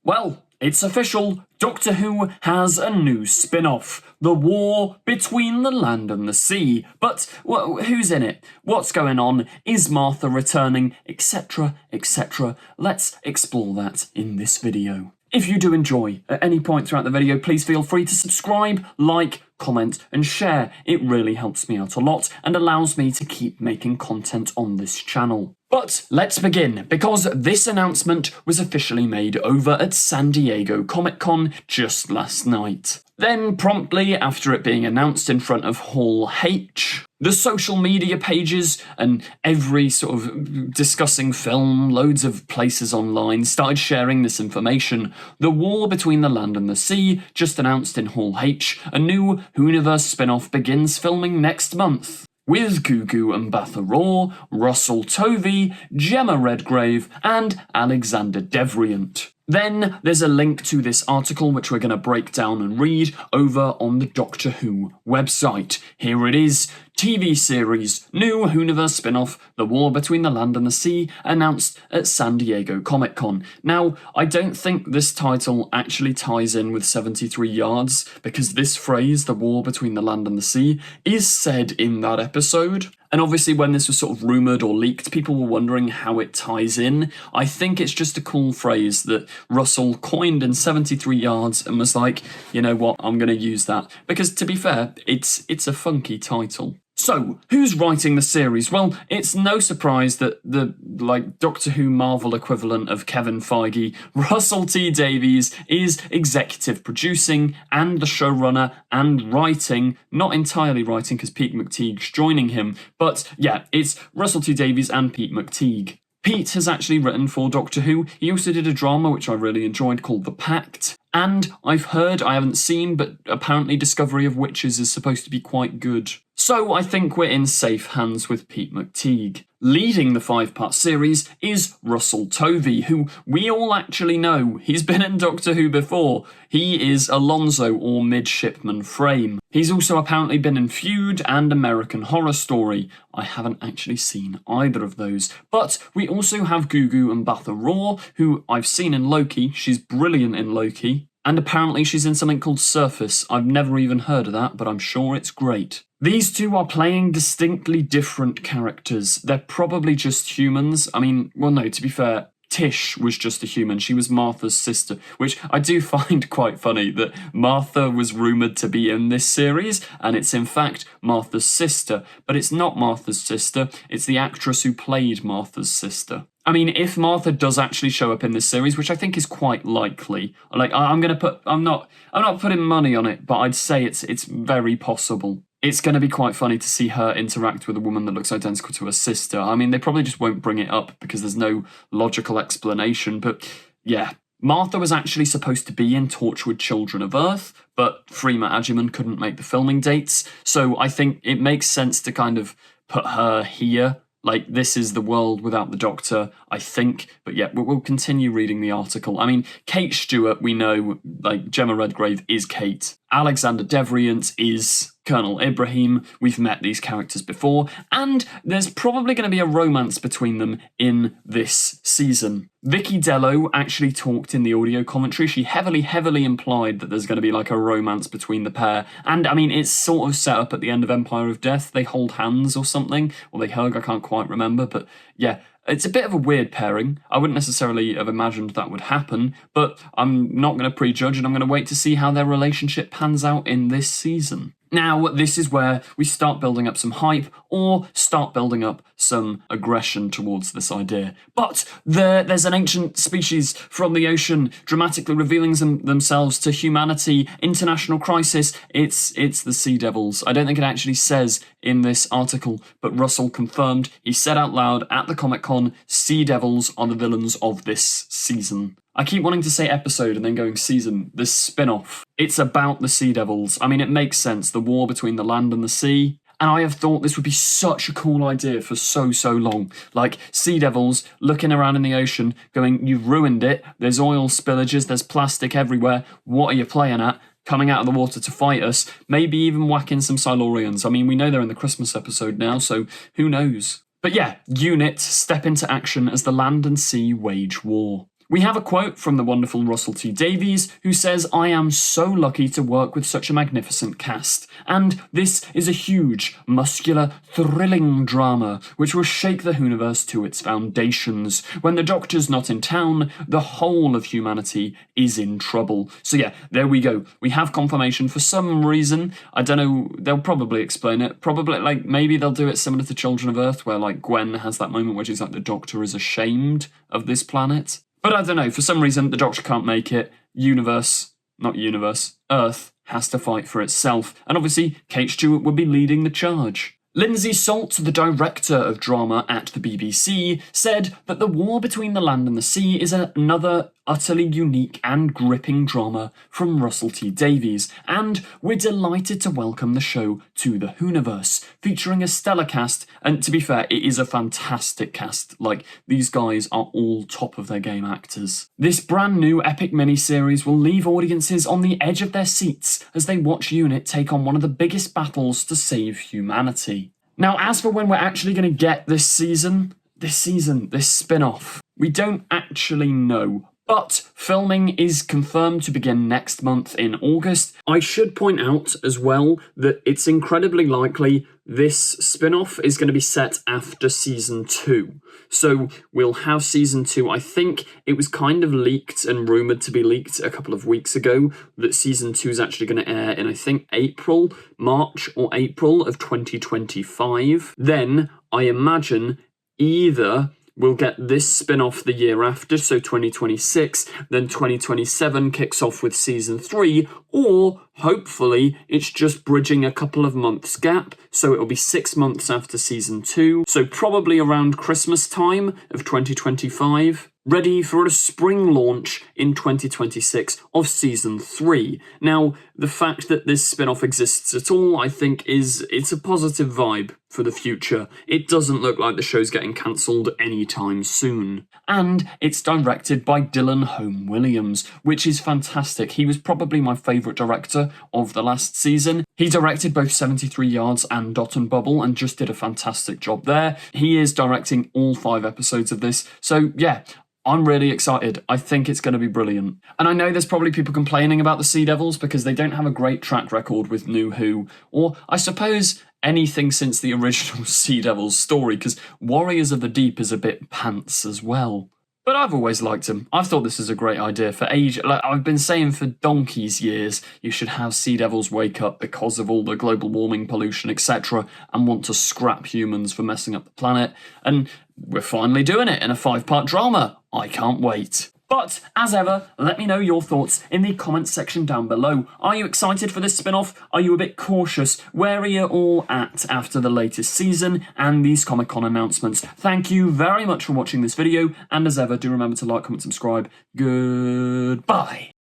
Well, it's official. Doctor Who has a new spin-off, The War Between the Land and the Sea. But who's in it? What's going on? Is Martha returning? Etc, etc. Let's explore that in this video. If you do enjoy at any point throughout the video, please feel free to subscribe, like, comment and share. It really helps me out a lot and allows me to keep making content on this channel. But let's begin, because this announcement was officially made over at San Diego Comic-Con just last night. Then, promptly after it being announced in front of Hall H, the social media pages and every sort of discussing film, loads of places online started sharing this information. The War Between the Land and the Sea just announced in Hall H, a new whoniverse spin-off begins filming next month, with Gugu Mbatha Raw, Russell Tovey, Gemma Redgrave, and Alexander Deviant. Then there's a link to this article which we're going to break down and read over on the Doctor Who website. Here it is. TV series, new whoniverse spin-off, The War Between the Land and the Sea, announced at San Diego Comic-Con. Now, I don't think this title actually ties in with 73 Yards, because this phrase, The War Between the Land and the Sea, is said in that episode. And obviously when this was sort of rumoured or leaked, people were wondering how it ties in. I think it's just a cool phrase that Russell coined in 73 Yards and was like, you know what, I'm going to use that. Because to be fair, it's a funky title. So, who's writing the series? Well, it's no surprise that the, Doctor Who Marvel equivalent of Kevin Feige, Russell T Davies, is executive producing and the showrunner and writing, not entirely writing because Pete McTeague's joining him, but yeah, it's Russell T Davies and Pete McTeague. Pete has actually written for Doctor Who. He also did a drama which I really enjoyed called The Pact. And I've heard, I haven't seen, but apparently Discovery of Witches is supposed to be quite good. So I think we're in safe hands with Pete McTeague. Leading the 5-part series is Russell Tovey, who we all actually know. He's been in Doctor Who before. He is Alonso or Midshipman Frame. He's also apparently been in Feud and American Horror Story. I haven't actually seen either of those. But we also have Gugu Mbatha Raw, who I've seen in Loki. She's brilliant in Loki. And apparently she's in something called Surface. I've never even heard of that, but I'm sure it's great. These two are playing distinctly different characters. They're probably just humans. I mean, well, no, to be fair, Tish was just a human. She was Martha's sister, which I do find quite funny that Martha was rumoured to be in this series, and it's in fact Martha's sister. But it's not Martha's sister, it's the actress who played Martha's sister. I mean, if Martha does actually show up in this series, which I think is quite likely, I'm not putting money on it, but I'd say it's very possible. It's going to be quite funny to see her interact with a woman that looks identical to her sister. I mean, they probably just won't bring it up because there's no logical explanation, but yeah. Martha was actually supposed to be in Torchwood Children of Earth, but Freema Agyeman couldn't make the filming dates, so I think it makes sense to kind of put her here. Like, this is the world without the Doctor, I think. But yeah, we'll continue reading the article. I mean, Kate Stewart, we know, like, Gemma Redgrave is Kate. Alexander Deviant is Colonel Ibrahim. We've met these characters before. And there's probably going to be a romance between them in this season. Vicky Dello actually talked in the audio commentary. She heavily implied that there's going to be like a romance between the pair. And I mean, it's sort of set up at the end of Empire of Death. They hold hands or something, or they hug, I can't quite remember. But yeah, it's a bit of a weird pairing. I wouldn't necessarily have imagined that would happen, but I'm not going to prejudge and I'm going to wait to see how their relationship pans out in this season. Now, this is where we start building up some hype or start building up some aggression towards this idea. But there's an ancient species from the ocean dramatically revealing themselves to humanity. International crisis. It's the Sea Devils. I don't think it actually says in this article, but Russell confirmed. He said out loud at the Comic-Con, Sea Devils are the villains of this season. I keep wanting to say episode and then going season, this spin-off. It's about the Sea Devils. I mean, it makes sense, the war between the land and the sea. And I have thought this would be such a cool idea for so long. Like, Sea Devils looking around in the ocean, going, you've ruined it, there's oil spillages, there's plastic everywhere, what are you playing at? Coming out of the water to fight us, maybe even whacking some Silurians. I mean, we know they're in the Christmas episode now, so who knows? But yeah, unit step into action as the land and sea wage war. We have a quote from the wonderful Russell T Davies, who says, "I am so lucky to work with such a magnificent cast, and this is a huge, muscular, thrilling drama which will shake the whoniverse to its foundations. When the Doctor's not in town, the whole of humanity is in trouble." So yeah, there we go. We have confirmation for some reason. I don't know, they'll probably explain it. Probably, like, maybe they'll do it similar to Children of Earth, where, like, Gwen has that moment where she's like, the Doctor is ashamed of this planet. But I don't know, for some reason, the Doctor can't make it. Earth has to fight for itself. And obviously, Kate Stewart would be leading the charge. Lindsay Salt, the director of drama at the BBC, said that The War Between the Land and the Sea is another utterly unique and gripping drama from Russell T Davies, and we're delighted to welcome the show to the whoniverse, featuring a stellar cast, and to be fair, it is a fantastic cast. Like, these guys are all top of their game actors. This brand new epic miniseries will leave audiences on the edge of their seats as they watch UNIT take on one of the biggest battles to save humanity. Now, as for when we're actually going to get this spin-off, we don't actually know. But filming is confirmed to begin next month in August. I should point out as well that it's incredibly likely this spin-off is going to be set after season 2. So we'll have season 2. I think it was kind of leaked and rumoured to be leaked a couple of weeks ago that season 2 is actually going to air in, I think, March or April of 2025. Then I imagine either we'll get this spin-off the year after, so 2026, then 2027 kicks off with season 3, or hopefully it's just bridging a couple of months gap, so it'll be 6 months after season 2, so probably around Christmas time of 2025. Ready for a spring launch in 2026 of season 3. Now, the fact that this spin-off exists at all, I think it's a positive vibe for the future. It doesn't look like the show's getting cancelled anytime soon. And it's directed by Dylan Home Williams, which is fantastic. He was probably my favourite director of the last season. He directed both 73 Yards and Dot and Bubble and just did a fantastic job there. He is directing all 5 episodes of this, so yeah, I'm really excited. I think it's going to be brilliant. And I know there's probably people complaining about the Sea Devils because they don't have a great track record with New Who, or I suppose anything since the original Sea Devils story, because Warriors of the Deep is a bit pants as well. But I've always liked them. I've thought this is a great idea for age. Like I've been saying for donkey's years, you should have Sea Devils wake up because of all the global warming, pollution, etc., and want to scrap humans for messing up the planet. And we're finally doing it in a 5-part drama. I can't wait. But, as ever, let me know your thoughts in the comments section down below. Are you excited for this spin-off? Are you a bit cautious? Where are you all at after the latest season and these Comic-Con announcements? Thank you very much for watching this video, and as ever, do remember to like, comment, subscribe. Goodbye.